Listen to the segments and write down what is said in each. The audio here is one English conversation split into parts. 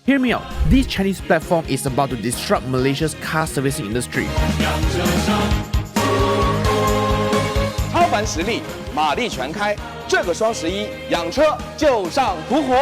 Hear me out, this Chinese platform is about to disrupt Malaysia's car servicing industry. 超凡实力，马力全开。这个双11养车就上途虎。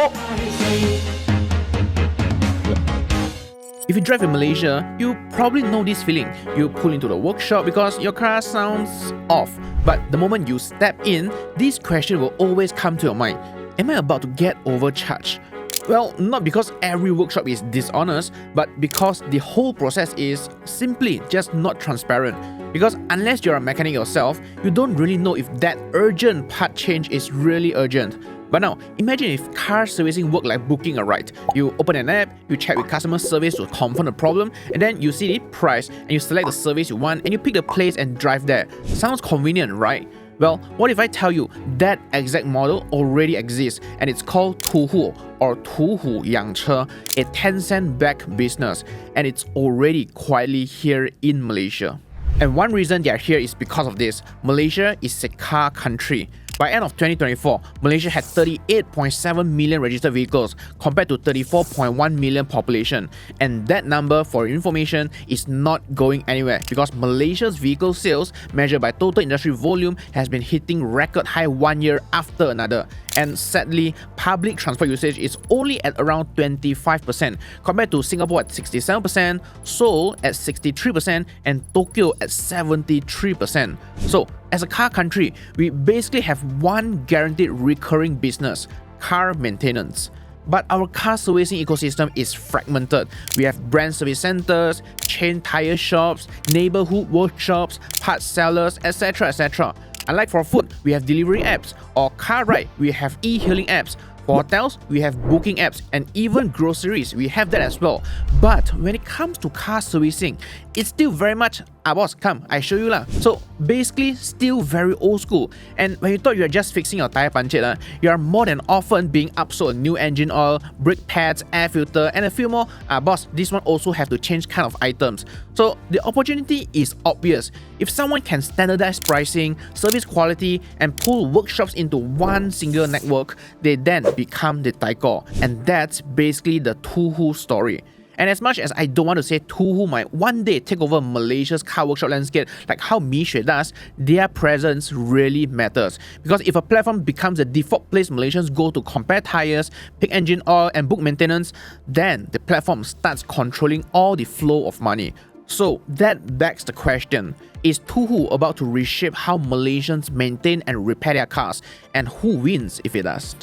If you drive in Malaysia, you probably know this feeling. You pull into the workshop because your car sounds off. But the moment you step in, this question will always come to your mind. Am I about to get overcharged? Well, not because every workshop is dishonest, but because the whole process is simply just not transparent. Because unless you're a mechanic yourself, you don't really know if that urgent part change is really urgent. But now, imagine if car servicing worked like booking a ride. You open an app, you chat with customer service to confirm the problem, and then you see the price, and you select the service you want, and you pick the place and drive there. Sounds convenient, right? Well, what if I tell you that exact model already exists, and it's called TUHU or TUHU Yangche, a Tencent-backed business, and it's already quietly here in Malaysia. And one reason they are here is because of this. Malaysia is a car country. By end of 2024, Malaysia had 38.7 million registered vehicles compared to 34.1 million population. And that number, for your information, is not going anywhere because Malaysia's vehicle sales, measured by total industry volume, has been hitting record high one year after another. And sadly, public transport usage is only at around 25% compared to Singapore at 67%, Seoul at 63%, and Tokyo at 73%. So, as a car country, we basically have one guaranteed recurring business: car maintenance. But our car servicing ecosystem is fragmented. We have brand service centers, chain tire shops, neighborhood workshops, parts sellers, etc. etc. Unlike for food, we have delivery apps, or car ride, we have e-hailing apps. For hotels, we have booking apps, and even groceries, we have that as well. But when it comes to car servicing, it's still very much, boss, come, I show you lah. So basically, still very old school. And when you thought you are just fixing your tire puncture, you are more than often being upsold a new engine oil, brake pads, air filter, and a few more. Boss, this one also have to change kind of items. So the opportunity is obvious. If someone can standardize pricing, service quality, and pull workshops into one single network, they then become the taikor. And that's basically the TUHU story. And as much as I don't want to say TUHU might one day take over Malaysia's car workshop landscape like how Mishui does, their presence really matters. Because if a platform becomes the default place Malaysians go to compare tires, pick engine oil, and book maintenance, then the platform starts controlling all the flow of money. So that begs the question, is TUHU about to reshape how Malaysians maintain and repair their cars? And who wins if it does?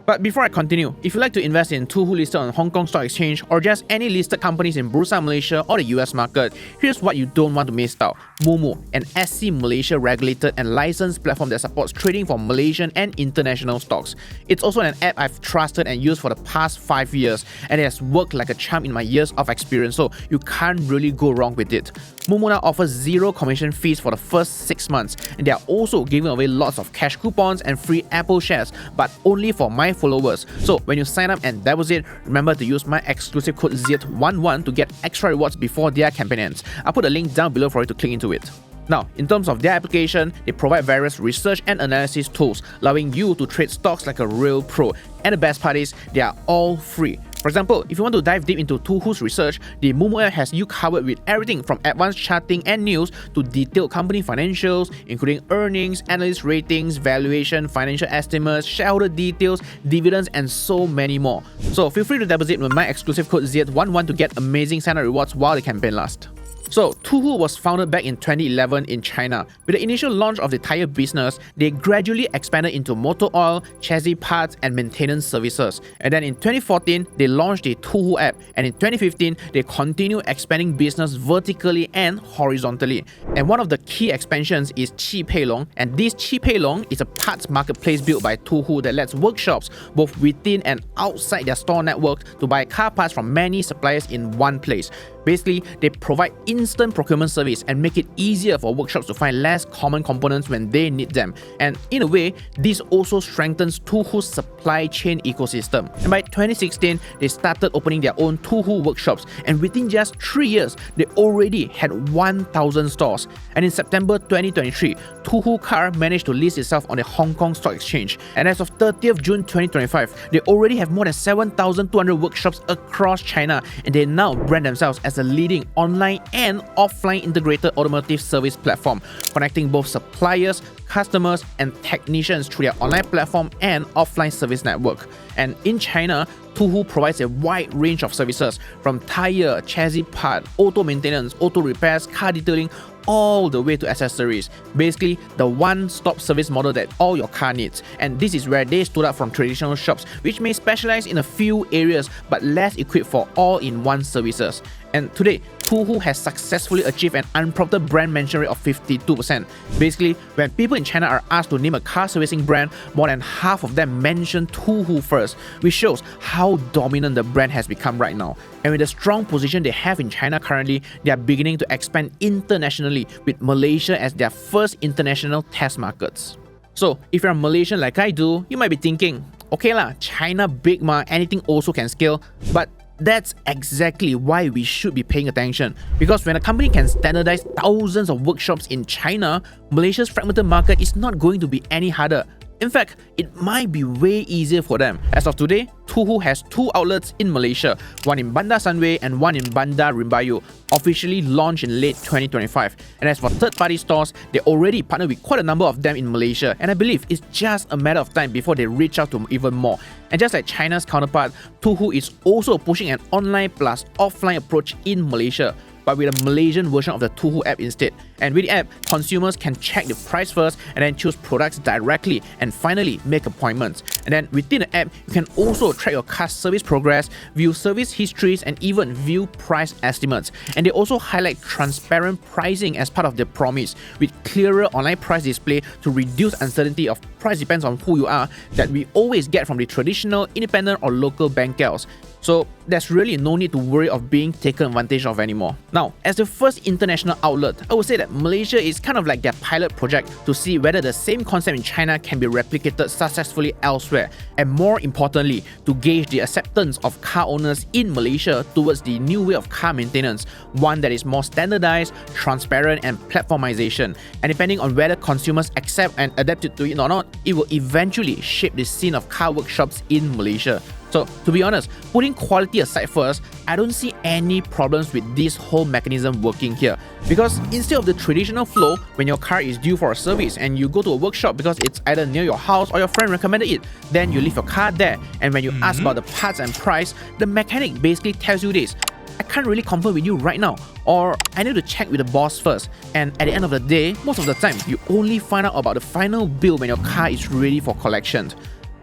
But before I continue, if you'd like to invest in TUHU listed on Hong Kong Stock Exchange or just any listed companies in Bursa Malaysia or the US market, here's what you don't want to miss out. Moomoo, an SC Malaysia regulated and licensed platform that supports trading for Malaysian and international stocks. It's also an app I've trusted and used for the past 5 years, and it has worked like a charm in my years of experience, so you can't really go wrong with it. Moomoo now offers 0 commission fees for the first 6 months, and they are also giving away lots of cash coupons and free Apple shares, but only for my followers. So when you sign up and deposit, remember to use my exclusive code ZIET11 to get extra rewards before their campaign ends. I'll put a link down below for you to click into it. Now, in terms of their application, they provide various research and analysis tools, allowing you to trade stocks like a real pro. And the best part is, they are all free. For example, if you want to dive deep into TUHU's research, the Moomoo app has you covered with everything from advanced charting and news to detailed company financials, including earnings, analyst ratings, valuation, financial estimates, shareholder details, dividends, and so many more. So feel free to deposit with my exclusive code ZIET11 to get amazing sign-up rewards while the campaign lasts. So, TUHU was founded back in 2011 in China. With the initial launch of the tire business, they gradually expanded into motor oil, chassis parts, and maintenance services. And then in 2014, they launched the TUHU app. And in 2015, they continued expanding business vertically and horizontally. And one of the key expansions is Chi-Pei-Long. And this Chi-Pei-Long is a parts marketplace built by TUHU that lets workshops, both within and outside their store network, to buy car parts from many suppliers in one place. Basically, they provide instant procurement service and make it easier for workshops to find less common components when they need them. And in a way, this also strengthens TUHU's supply chain ecosystem. And by 2016, they started opening their own TUHU workshops, and within just 3 years, they already had 1,000 stores. And in September 2023, TUHU Car managed to list itself on the Hong Kong Stock Exchange. And as of 30th June 2025, they already have more than 7,200 workshops across China, and they now brand themselves as a leading online and offline integrated automotive service platform, connecting both suppliers, customers, and technicians through their online platform and offline service network. And in China, TUHU provides a wide range of services from tire, chassis part, auto maintenance, auto repairs, car detailing, all the way to accessories. Basically, the one-stop service model that all your car needs. And this is where they stood out from traditional shops, which may specialize in a few areas but less equipped for all-in-one services. And today, TUHU has successfully achieved an unprompted brand mention rate of 52%. Basically, when people in China are asked to name a car servicing brand, more than half of them mention TUHU first, which shows how dominant the brand has become right now. And with the strong position they have in China currently, they are beginning to expand internationally, with Malaysia as their first international test markets. So, if you're a Malaysian like I do, you might be thinking, okay lah, China big ma, anything also can scale, but that's exactly why we should be paying attention. Because when a company can standardize thousands of workshops in China, Malaysia's fragmented market is not going to be any harder. In fact, it might be way easier for them. As of today, TUHU has 2 outlets in Malaysia, one in Bandar Sunway and one in Bandar Rimbayu, officially launched in late 2025. And as for third-party stores, they already partner with quite a number of them in Malaysia, and I believe it's just a matter of time before they reach out to even more. And just like China's counterpart, TUHU is also pushing an online plus offline approach in Malaysia, but with a Malaysian version of the TUHU app instead. And with the app, consumers can check the price first and then choose products directly and finally make appointments. And then within the app, you can also track your car's service progress, view service histories, and even view price estimates. And they also highlight transparent pricing as part of their promise, with clearer online price display to reduce uncertainty of price depends on who you are that we always get from the traditional, independent or local bangkels. So there's really no need to worry of being taken advantage of anymore. Now, as the first international outlet, I would say that Malaysia is kind of like their pilot project to see whether the same concept in China can be replicated successfully elsewhere, and more importantly, to gauge the acceptance of car owners in Malaysia towards the new way of car maintenance, one that is more standardized, transparent, and platformization. And depending on whether consumers accept and adapt to it or not, it will eventually shape the scene of car workshops in Malaysia. So, to be honest, putting quality aside first, I don't see any problems with this whole mechanism working here. Because instead of the traditional flow, when your car is due for a service and you go to a workshop because it's either near your house or your friend recommended it, then you leave your car there, and when you ask about the parts and price, the mechanic basically tells you this: I can't really confirm with you right now, or I need to check with the boss first. And at the end of the day, most of the time, you only find out about the final bill when your car is ready for collection.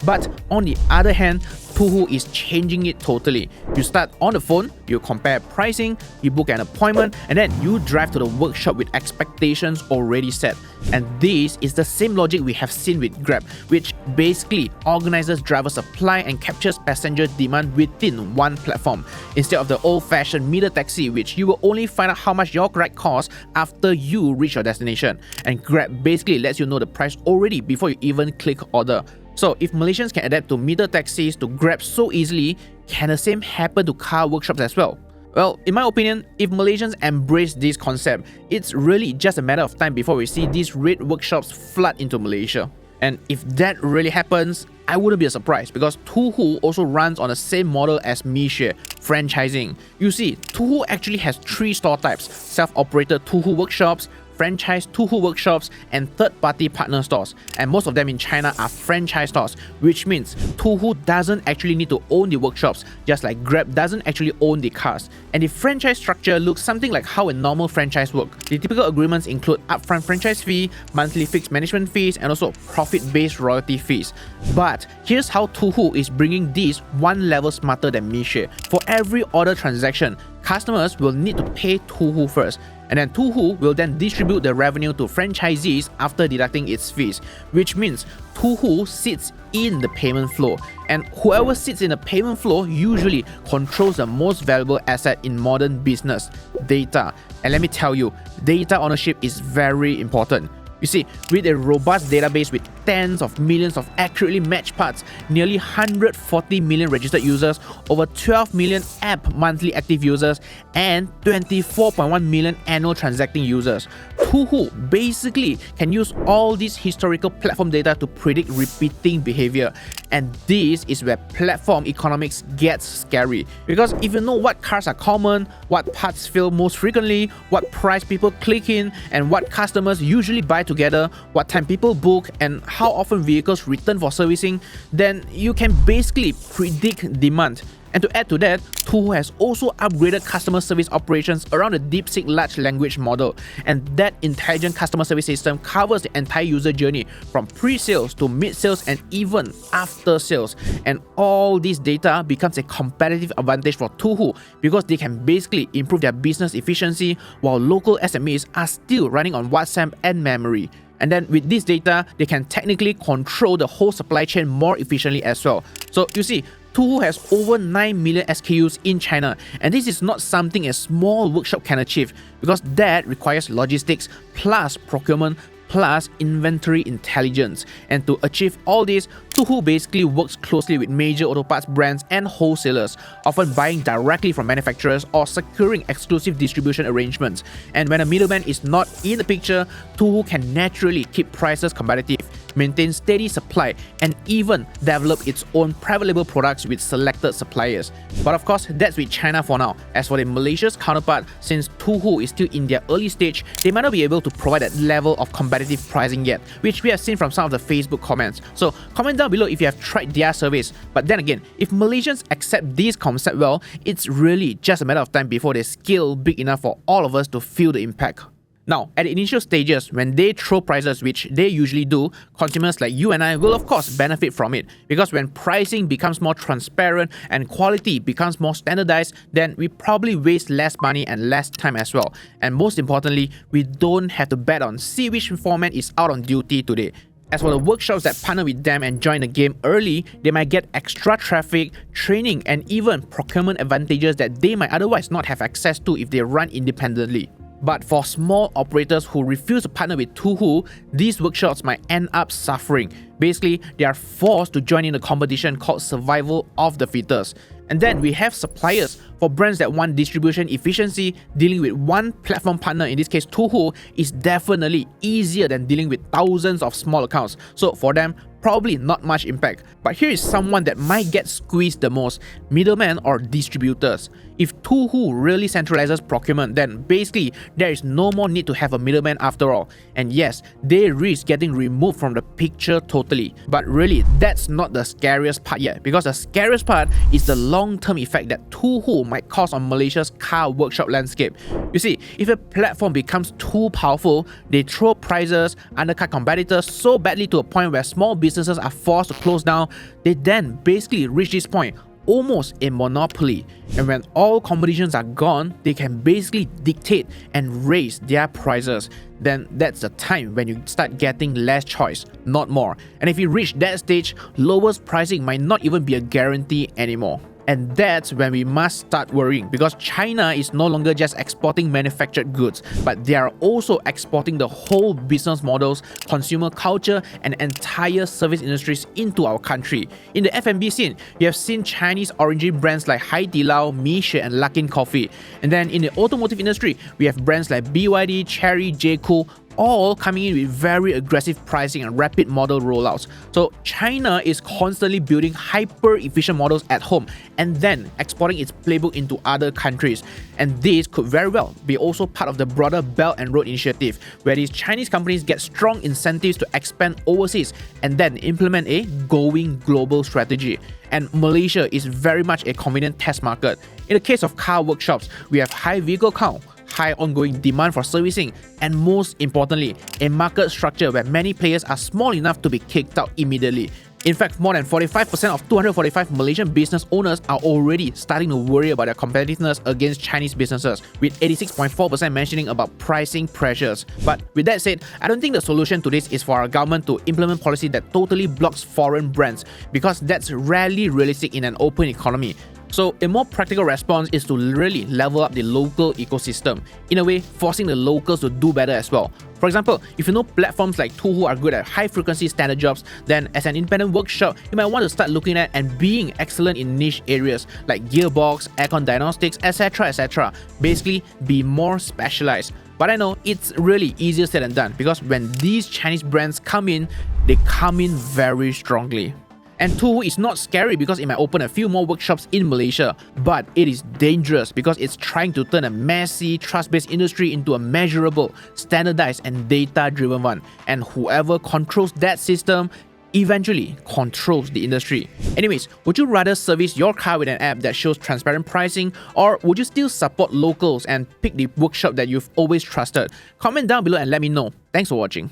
But on the other hand, TUHU is changing it totally. You start on the phone, you compare pricing, you book an appointment, and then you drive to the workshop with expectations already set. And this is the same logic we have seen with Grab, which basically organizes driver supply and captures passenger demand within one platform, instead of the old-fashioned meter taxi, which you will only find out how much your ride costs after you reach your destination. And Grab basically lets you know the price already before you even click order. So if Malaysians can adapt to meter taxis to Grab so easily, can the same happen to car workshops as well? Well, in my opinion, if Malaysians embrace this concept, it's really just a matter of time before we see these red workshops flood into Malaysia. And if that really happens, I wouldn't be surprised, because TUHU also runs on the same model as Malaysia, franchising. You see, TUHU actually has 3 store types: self-operated TUHU workshops, franchise TUHU workshops, and third-party partner stores. And most of them in China are franchise stores, which means TUHU doesn't actually need to own the workshops, just like Grab doesn't actually own the cars. And the franchise structure looks something like how a normal franchise works. The typical agreements include upfront franchise fee, monthly fixed management fees, and also profit-based royalty fees. But here's how TUHU is bringing this one level smarter than Malaysia. For every order transaction, customers will need to pay TUHU first, and then TUHU will then distribute the revenue to franchisees after deducting its fees, which means TUHU sits in the payment flow. And whoever sits in the payment flow usually controls the most valuable asset in modern business, data. And let me tell you, data ownership is very important. You see, with a robust database with tens of millions of accurately matched parts, nearly 140 million registered users, over 12 million app monthly active users, and 24.1 million annual transacting users, TUHU basically can use all this historical platform data to predict repeating behavior. And this is where platform economics gets scary. Because if you know what cars are common, what parts fail most frequently, what price people click in, and what customers usually buy together, what time people book, and how often vehicles return for servicing, then you can basically predict demand. And to add to that, TUHU has also upgraded customer service operations around the DeepSeek large language model. And that intelligent customer service system covers the entire user journey from pre-sales to mid-sales and even after sales. And all this data becomes a competitive advantage for TUHU because they can basically improve their business efficiency while local SMEs are still running on WhatsApp and memory. And then with this data, they can technically control the whole supply chain more efficiently as well. So you see, TUHU has over 9 million SKUs in China, and this is not something a small workshop can achieve because that requires logistics plus procurement plus inventory intelligence. And to achieve all this, TUHU basically works closely with major auto parts brands and wholesalers, often buying directly from manufacturers or securing exclusive distribution arrangements. And when a middleman is not in the picture, TUHU can naturally keep prices competitive, maintain steady supply, and even develop its own private label products with selected suppliers. But of course, that's with China for now. As for the Malaysia's counterpart, since TUHU is still in their early stage, they might not be able to provide that level of competitive pricing yet, which we have seen from some of the Facebook comments. So comment down below if you have tried their service. But then again, if Malaysians accept this concept well, it's really just a matter of time before they scale big enough for all of us to feel the impact. Now, at the initial stages, when they throw prices, which they usually do, consumers like you and I will of course benefit from it. Because when pricing becomes more transparent and quality becomes more standardized, then we probably waste less money and less time as well. And most importantly, we don't have to bet on see which format is out on duty today. As for the workshops that partner with them and join the game early, they might get extra traffic, training, and even procurement advantages that they might otherwise not have access to if they run independently. But for small operators who refuse to partner with TUHU, these workshops might end up suffering. Basically, they are forced to join in a competition called survival of the fittest. And then we have suppliers. For brands that want distribution efficiency, dealing with one platform partner, in this case TUHU, is definitely easier than dealing with thousands of small accounts. So for them, probably not much impact. But here is someone that might get squeezed the most: middlemen or distributors. If TUHU really centralizes procurement, then basically there is no more need to have a middleman after all. And yes, they risk getting removed from the picture totally. But really, that's not the scariest part yet, because the scariest part is the long-term effect that TUHU might cause on Malaysia's car workshop landscape. You see, if a platform becomes too powerful, they throw prices, undercut competitors so badly to a point where small businesses are forced to close down, they then basically reach this point, almost a monopoly. And when all competitions are gone, they can basically dictate and raise their prices. Then that's the time when you start getting less choice, not more. And if you reach that stage, lowest pricing might not even be a guarantee anymore. And that's when we must start worrying, because China is no longer just exporting manufactured goods, but they are also exporting the whole business models, consumer culture, and entire service industries into our country. In the F&B scene, we have seen Chinese origin brands like Haidilao, Miche, and Luckin Coffee. And then in the automotive industry, we have brands like BYD, Chery, J-Cool, all coming in with very aggressive pricing and rapid model rollouts. So China is constantly building hyper-efficient models at home and then exporting its playbook into other countries. And this could very well be also part of the broader Belt and Road Initiative, where these Chinese companies get strong incentives to expand overseas and then implement a going global strategy. And Malaysia is very much a convenient test market. In the case of car workshops, we have high vehicle count, high ongoing demand for servicing, and most importantly, a market structure where many players are small enough to be kicked out immediately. In fact, more than 45% of 245 Malaysian business owners are already starting to worry about their competitiveness against Chinese businesses, with 86.4% mentioning about pricing pressures. But with that said, I don't think the solution to this is for our government to implement policy that totally blocks foreign brands, because that's rarely realistic in an open economy. So a more practical response is to really level up the local ecosystem, in a way forcing the locals to do better as well. For example, if you know platforms like TUHU are good at high-frequency standard jobs, then as an independent workshop, you might want to start looking at and being excellent in niche areas like gearbox, aircon diagnostics, etc. Basically, be more specialized. But I know it's really easier said than done, because when these Chinese brands come in, they come in very strongly. And TUHU is not scary because it might open a few more workshops in Malaysia, but it is dangerous because it's trying to turn a messy, trust-based industry into a measurable, standardized and data-driven one. And whoever controls that system eventually controls the industry. Anyways, would you rather service your car with an app that shows transparent pricing, or would you still support locals and pick the workshop that you've always trusted? Comment down below and let me know. Thanks for watching.